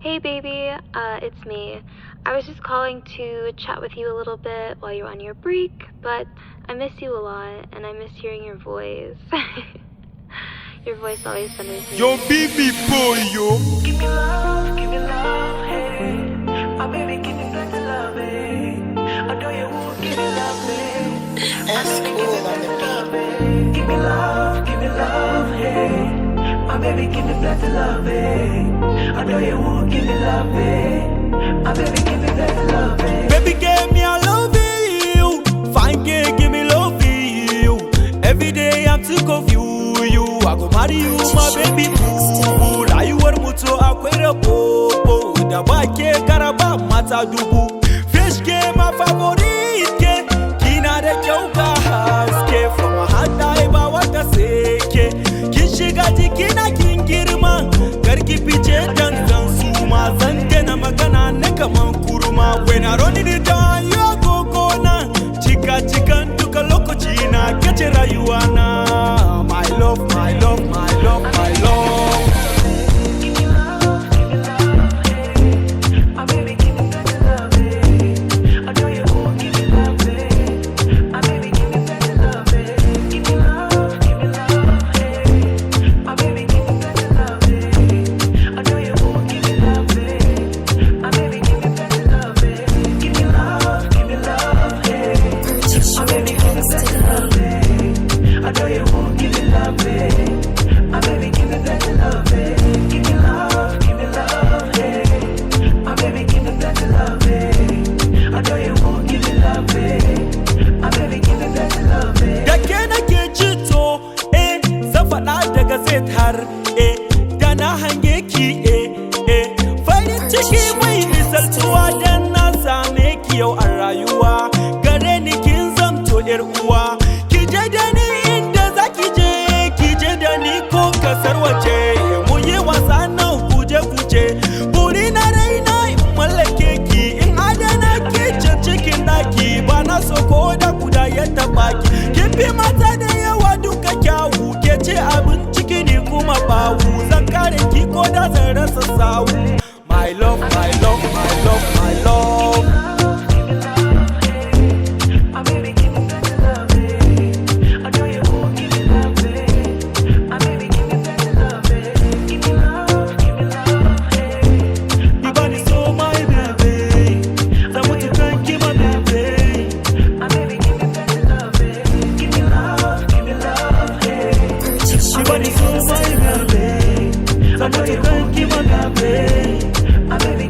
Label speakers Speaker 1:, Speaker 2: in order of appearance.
Speaker 1: Hey baby, it's me. I was just calling to chat with you a little bit while you're on your break, but I miss you a lot and I miss hearing your voice. Your voice always thunders me.
Speaker 2: Yo, baby boy, yo.
Speaker 3: Give me love, hey. My baby, give me plenty love, hey. I know you won't give me love, hey.
Speaker 4: That's cool on the beat.
Speaker 3: Give me love, hey. My baby, give me plenty love, hey. I know you won't give me love, hey. My baby, give me plenty love, hey.
Speaker 2: Baby, give me a love you. Fine girl, give me love you. Every day I'm sick of you. I go marry you, my baby boo. Rayuwar mutu akwai rabo. Da ba ke karaba mata dubu. Fresh ke my favorite ke. Kina da kyau ga haske. From a heart I ba wata seke. Kin shiga jikina kin girma. Karki fice dan zan suma. Zan dena magana ne kaman kurma. When I run in the down, you go gona. Cikan duka lokaci na kace rayuwa na. My love, my love, my love, my love.
Speaker 3: Give me love, hey. My baby, give me plenty love, hey. I know you won't give me love, hey. My baby, give me plenty love, hey. Give me love, hey. My baby, give me plenty love, hey. I know you won't give me love, hey. My baby, give me plenty love, hey. Give me love, hey. My baby, give me plenty love, hey. I know you won't give me love, hey. My baby, give me plenty love, hey. Give me love, hey. My baby, give me plenty love, hey. I know you won't give me love, hey. My baby, give me plenty love, hey.
Speaker 2: Da ke nake jito, zan faɗa daga zai har, da na hange ki, farin ciki mai misaltuwa dan na same ki yau a rayuwa. Gare ni kin zamto 'yar uwa, ki je da ni inda za ki je da ni ko kasar waje. Mu yi wasa nan kuje, buri na raina in mallake ki, in adana ke can cikin ɗaki, ba na so ko da kuda ya taɓa ki. Kin fi mata da yawa duka kyawu, ke ce abin ciki ni kuma bawu, zan kare ki ko da zan rasa sawu. My love, my love, my love, my love.
Speaker 3: My baby, give me plenty love, hey. I know you won't give me love, hey. My baby, give me plenty love, hey. Give me love, hey.
Speaker 2: You body so my baby, I want to thank you my baby.
Speaker 3: My baby, give me plenty love, hey. Give me love, hey.
Speaker 2: You body so my baby, I want to thank you my baby.
Speaker 3: My baby,